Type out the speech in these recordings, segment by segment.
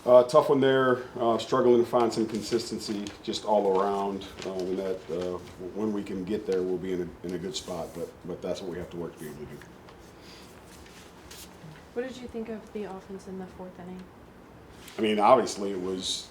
Tough one there. Struggling to find some consistency just all around. And that when we can get there, we'll be in a good spot. But that's what we have to work to be able to do. What did you think of the offense in the fourth inning? I mean, obviously it was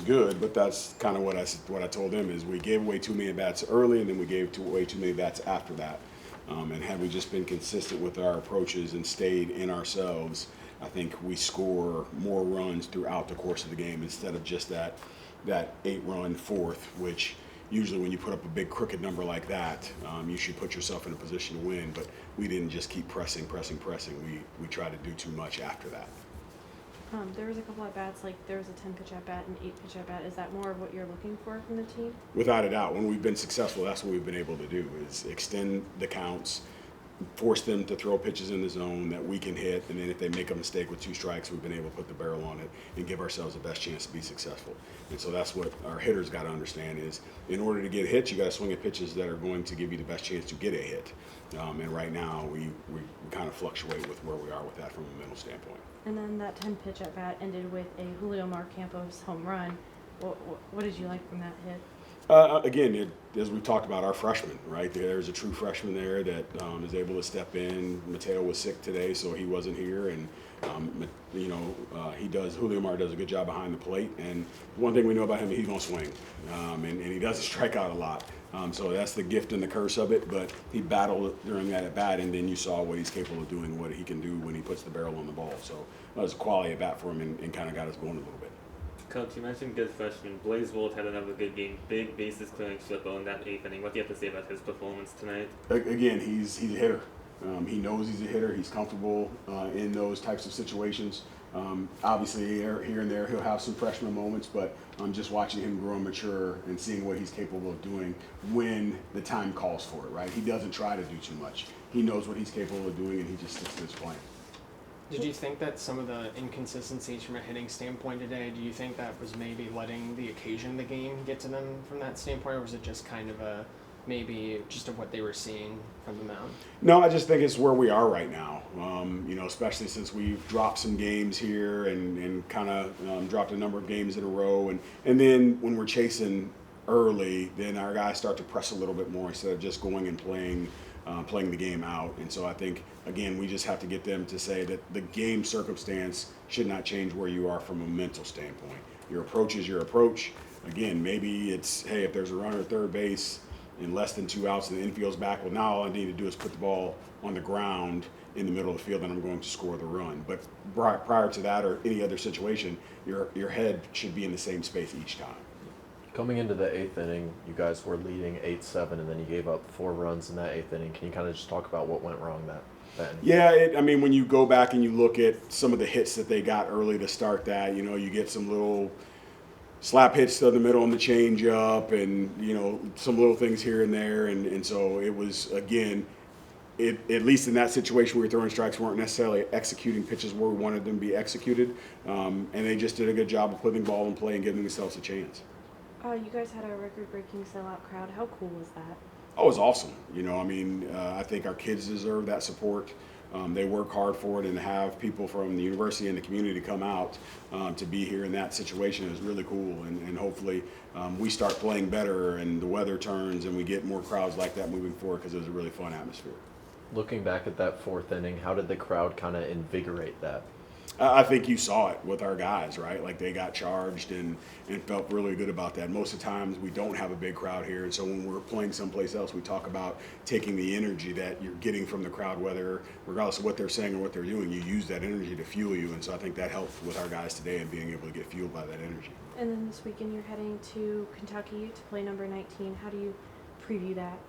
good, but that's kind of what I told them is we gave away too many bats early, and then we gave away too many bats after that. And had we just been consistent with our approaches and stayed in ourselves, I think we score more runs throughout the course of the game instead of just that 8-run fourth, which usually when you put up a big crooked number like that, you should put yourself in a position to win. But we didn't just keep pressing. We tried to do too much after that. There was a couple at bats, like there was a 10-pitch at bat and 8-pitch at bat. Is that more of what you're looking for from the team? Without a doubt, when we've been successful, that's what we've been able to do is extend the counts, force them to throw pitches in the zone that we can hit, and then if they make a mistake with 2 strikes, we've been able to put the barrel on it and give ourselves the best chance to be successful. And so that's what our hitters got to understand is in order to get hits, you got to swing at pitches that are going to give you the best chance to get a hit. And right now, we kind of fluctuate with where we are with that from a mental standpoint. And then that 10-pitch at bat ended with a Julio Marcampos home run. What did you like from that hit? Again, as we talked about, our freshman, right? There's a true freshman there that is able to step in. Mateo was sick today, so he wasn't here, and Julio Mar does a good job behind the plate. And one thing we know about him, he's gonna swing, and he doesn't strike out a lot. So that's the gift and the curse of it. But he battled during that at bat, and then you saw what he's capable of doing, what he can do when he puts the barrel on the ball. So that was a quality at bat for him, and kind of got us going a little bit. Coach, you mentioned good freshman. Blaze Wold had another good game. Big bases clearing triple in that 8th inning. What do you have to say about his performance tonight? Again, he's a hitter. He knows he's a hitter. He's comfortable in those types of situations. Obviously, here and there, he'll have some freshman moments, but just watching him grow and mature and seeing what he's capable of doing when the time calls for it, right? He doesn't try to do too much. He knows what he's capable of doing, and he just sticks to his plan. Did you think that some of the inconsistencies from a hitting standpoint today, do you think that was maybe letting the occasion of the game get to them from that standpoint, or was it just kind of maybe just of what they were seeing from the mound? No, I just think it's where we are right now. Especially since we've dropped some games here and kind of dropped a number of games in a row, and then when we're chasing early, then our guys start to press a little bit more instead of just going and playing the game out. And so I think, again, we just have to get them to say that the game circumstance should not change where you are from a mental standpoint. Your approach is your approach. Again, maybe it's, hey, if there's a runner at third base in less than 2 outs and the infield's back, well, now all I need to do is put the ball on the ground in the middle of the field and I'm going to score the run. But prior to that or any other situation, your head should be in the same space each time. Coming into the 8th inning, you guys were leading 8-7, and then you gave up 4 runs in that 8th inning. Can you kind of just talk about what went wrong then? Yeah, when you go back and you look at some of the hits that they got early to start that, you get some little slap hits to the middle and the change up and, some little things here and there. And so it was, again, at least in that situation where throwing strikes weren't necessarily executing pitches where we wanted them to be executed. And they just did a good job of putting the ball in play and giving themselves a chance. You guys had a record-breaking sellout crowd. How cool was that? Oh, it was awesome. I think our kids deserve that support. They work hard for it, and to have people from the university and the community come out to be here in that situation is really cool. And hopefully we start playing better and the weather turns and we get more crowds like that moving forward because it was a really fun atmosphere. Looking back at that 4th inning, how did the crowd kind of invigorate that? I think you saw it with our guys, right? Like they got charged and felt really good about that. Most of the times we don't have a big crowd here, and so when we're playing someplace else, we talk about taking the energy that you're getting from the crowd, regardless of what they're saying or what they're doing, you use that energy to fuel you, and so I think that helped with our guys today and being able to get fueled by that energy. And then this weekend you're heading to Kentucky to play number 19. How do you preview that?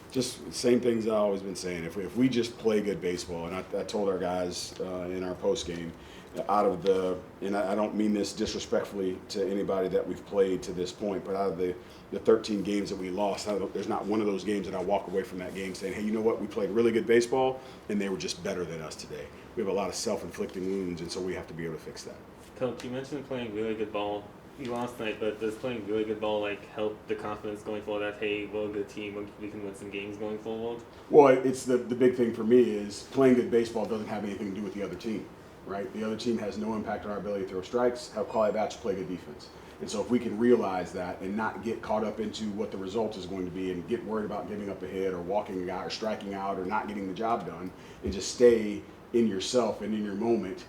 Just same things I've always been saying. If we just play good baseball, and I told our guys in our postgame, and I don't mean this disrespectfully to anybody that we've played to this point, but out of the 13 games that we lost, there's not one of those games that I walk away from that game saying, hey, you know what, we played really good baseball, and they were just better than us today. We have a lot of self-inflicting wounds, and so we have to be able to fix that. Coach, you mentioned playing really good ball. You lost tonight, but does playing really good ball help the confidence going forward that, hey, we're a good team, we can win some games going forward? Well, it's the big thing for me is playing good baseball doesn't have anything to do with the other team. right? The other team has no impact on our ability to throw strikes, have call at bats, play good defense. And so if we can realize that and not get caught up into what the result is going to be and get worried about giving up a hit or walking a guy or striking out or not getting the job done, and just stay in yourself and in your moment,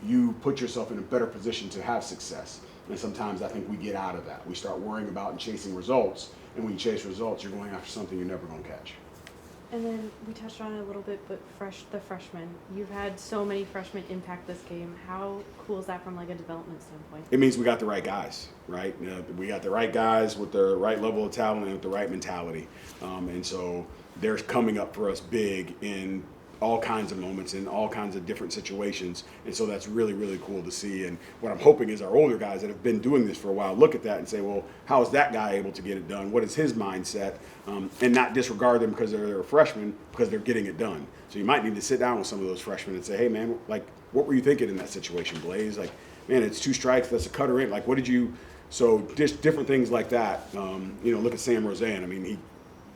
you put yourself in a better position to have success. And sometimes I think we get out of that. We start worrying about and chasing results, and when you chase results, you're going after something you're never going to catch. And then we touched on it a little bit, but the freshmen. You've had so many freshmen impact this game. How cool is that from like a development standpoint? It means we got the right guys, right? We got the right guys with the right level of talent and with the right mentality. And so they're coming up for us big in all kinds of moments in all kinds of different situations. And so that's really, really cool to see. And what I'm hoping is our older guys that have been doing this for a while look at that and say, well, how is that guy able to get it done? What is his mindset? And not disregard them because they're a freshman, because they're getting it done. So you might need to sit down with some of those freshmen and say, hey, man, like, what were you thinking in that situation, Blaze? Like, man, it's 2 strikes, that's a cutter in. Like, what did you – so just different things like that. Look at Sam Roseanne. I mean, he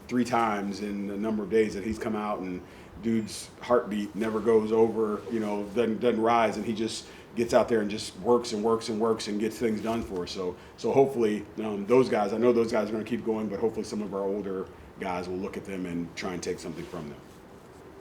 3 times in the number of days that he's come out, and dude's heartbeat never goes over, doesn't rise, and he just gets out there and just works and works and works and gets things done for us. So hopefully those guys, I know those guys are going to keep going, but hopefully some of our older guys will look at them and try and take something from them.